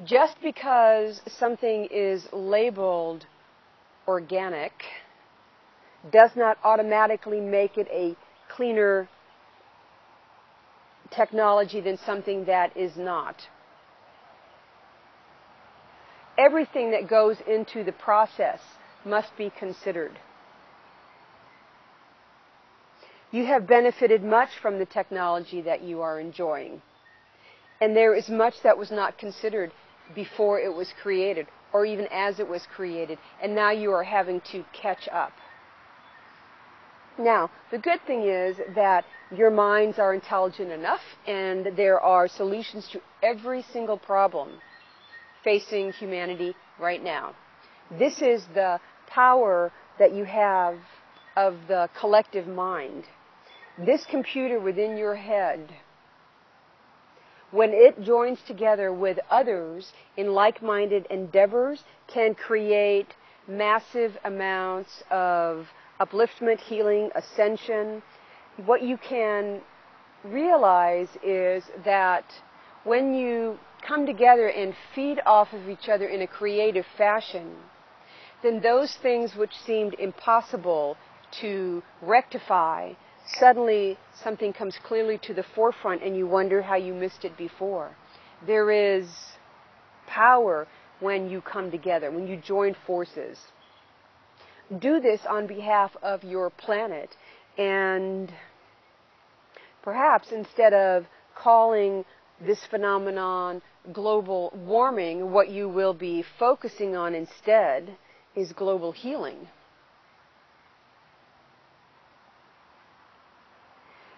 Just because something is labeled organic does not automatically make it a cleaner technology than something that is not. Everything that goes into the process must be considered. You have benefited much from the technology that you are enjoying. And there is much that was not considered before it was created, or even as it was created, and now you are having to catch up. Now, the good thing is that your minds are intelligent enough, and there are solutions to every single problem facing humanity right now. This is the power that you have of the collective mind. This computer within your head, when it joins together with others in like-minded endeavors, can create massive amounts of upliftment, healing, ascension. What you can realize is that when you come together and feed off of each other in a creative fashion, then those things which seemed impossible to rectify, suddenly something comes clearly to the forefront and you wonder how you missed it before. There is power when you come together, when you join forces. Do this on behalf of your planet, and perhaps instead of calling this phenomenon global warming, what you will be focusing on instead is global healing.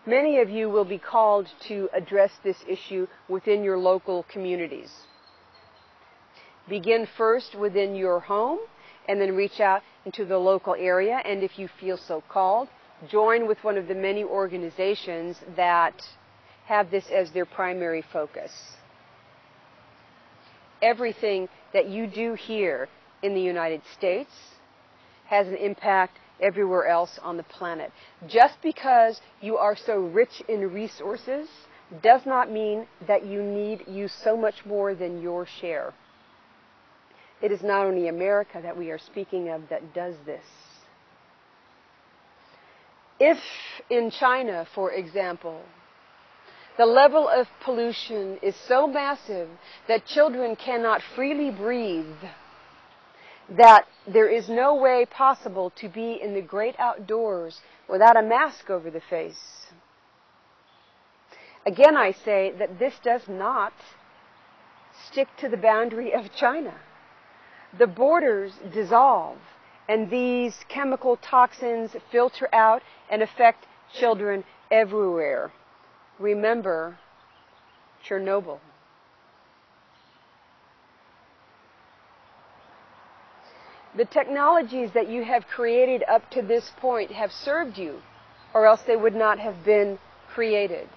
Many of you will be called to address this issue within your local communities. Begin first within your home and then reach out into the local area, and if you feel so called, join with one of the many organizations that have this as their primary focus. Everything that you do here in the United States has an impact everywhere else on the planet. Just because you are so rich in resources does not mean that you need use so much more than your share. It is not only America that we are speaking of that does this. If in China, for example, the level of pollution is so massive that children cannot freely breathe, that there is no way possible to be in the great outdoors without a mask over the face. Again, I say that this does not stick to the boundary of China. The borders dissolve, and these chemical toxins filter out and affect children everywhere. Remember Chernobyl. The technologies that you have created up to this point have served you, or else they would not have been created.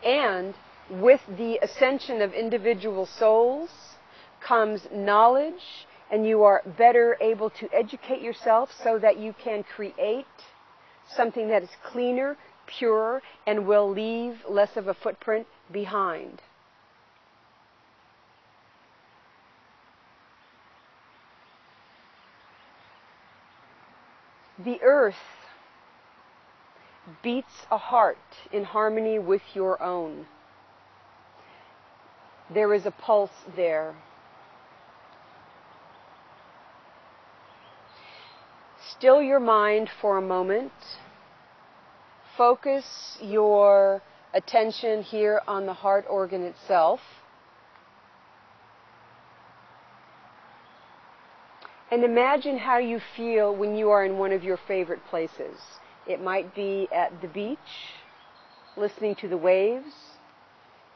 And with the ascension of individual souls comes knowledge, and you are better able to educate yourself so that you can create something that is cleaner, purer, and will leave less of a footprint behind. The earth beats a heart in harmony with your own. There is a pulse there. Still your mind for a moment. Focus your attention here on the heart organ itself. And imagine how you feel when you are in one of your favorite places. It might be at the beach, listening to the waves.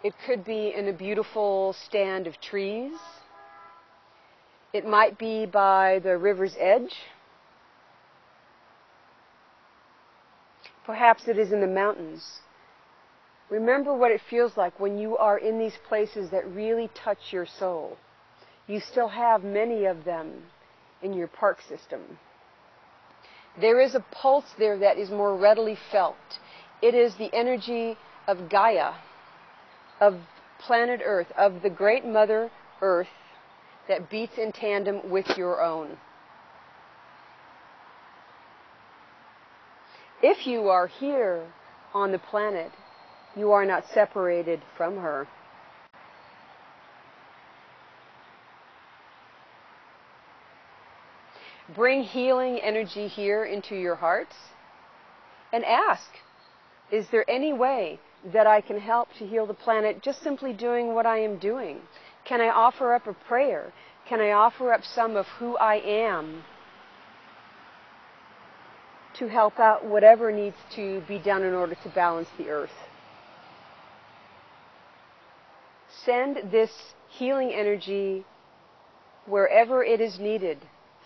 It could be in a beautiful stand of trees. It might be by the river's edge. Perhaps it is in the mountains. Remember what it feels like when you are in these places that really touch your soul. You still have many of them in your park system. There is a pulse there that is more readily felt. It is the energy of Gaia, of planet Earth, of the great Mother Earth, that beats in tandem with your own. If you are here on the planet, you are not separated from her. Bring healing energy here into your hearts and ask, is there any way that I can help to heal the planet just simply doing what I am doing? Can I offer up a prayer? Can I offer up some of who I am to help out whatever needs to be done in order to balance the earth? Send this healing energy wherever it is needed,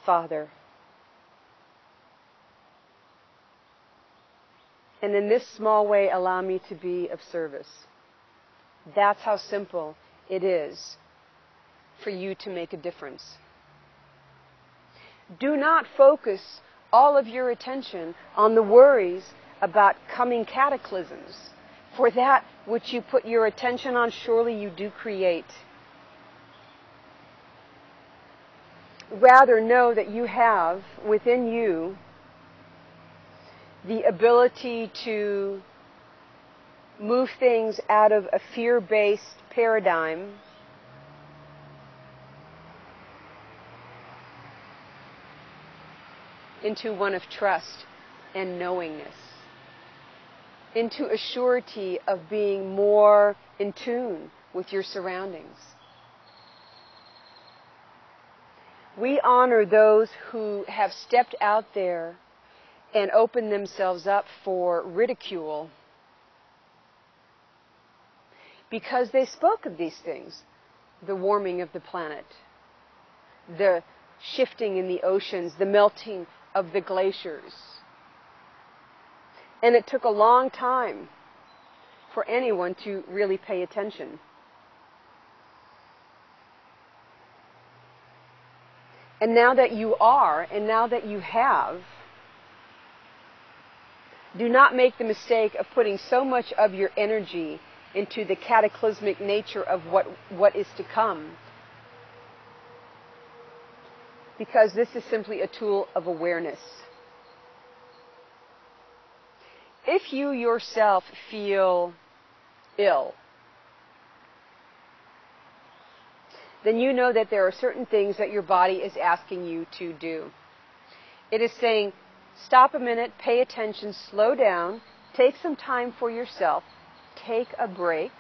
Father. And in this small way, allow me to be of service. That's how simple it is for you to make a difference. Do not focus all of your attention on the worries about coming cataclysms. For that which you put your attention on, surely you do create. Rather, know that you have within you the ability to move things out of a fear-based paradigm into one of trust and knowingness, into a surety of being more in tune with your surroundings. We honor those who have stepped out there and opened themselves up for ridicule because they spoke of these things: the warming of the planet, the shifting in the oceans, the melting of the glaciers. And it took a long time for anyone to really pay attention. And now that you are, and now that you have, do not make the mistake of putting so much of your energy into the cataclysmic nature of what is to come. Because this is simply a tool of awareness. If you yourself feel ill, then you know that there are certain things that your body is asking you to do. It is saying, stop a minute, pay attention, slow down, take some time for yourself, take a break,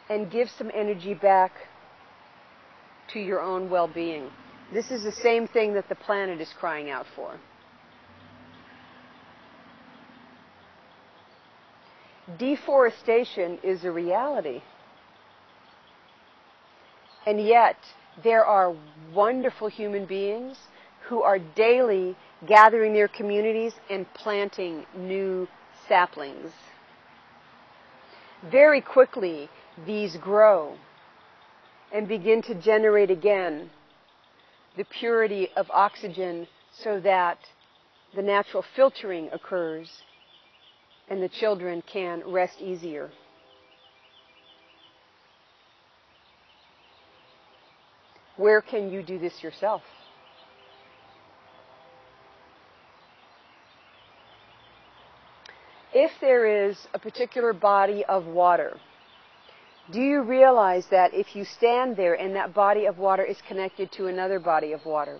and give some energy back to your own well-being. This is the same thing that the planet is crying out for. Deforestation is a reality. And yet, there are wonderful human beings who are daily gathering their communities and planting new saplings. Very quickly, these grow and begin to generate again the purity of oxygen so that the natural filtering occurs and the children can rest easier. Where can you do this yourself? If there is a particular body of water, do you realize that if you stand there and that body of water is connected to another body of water,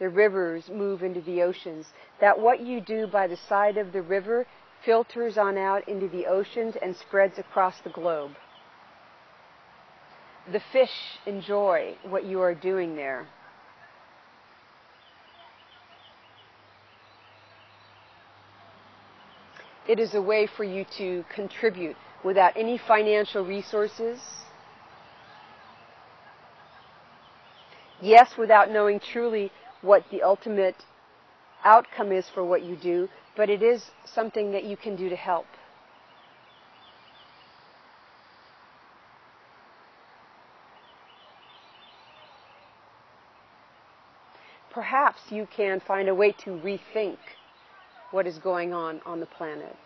the rivers move into the oceans, that what you do by the side of the river filters on out into the oceans and spreads across the globe? The fish enjoy what you are doing there. It is a way for you to contribute without any financial resources. Yes, without knowing truly what the ultimate outcome is for what you do, but it is something that you can do to help. Perhaps you can find a way to rethink what is going on the planet.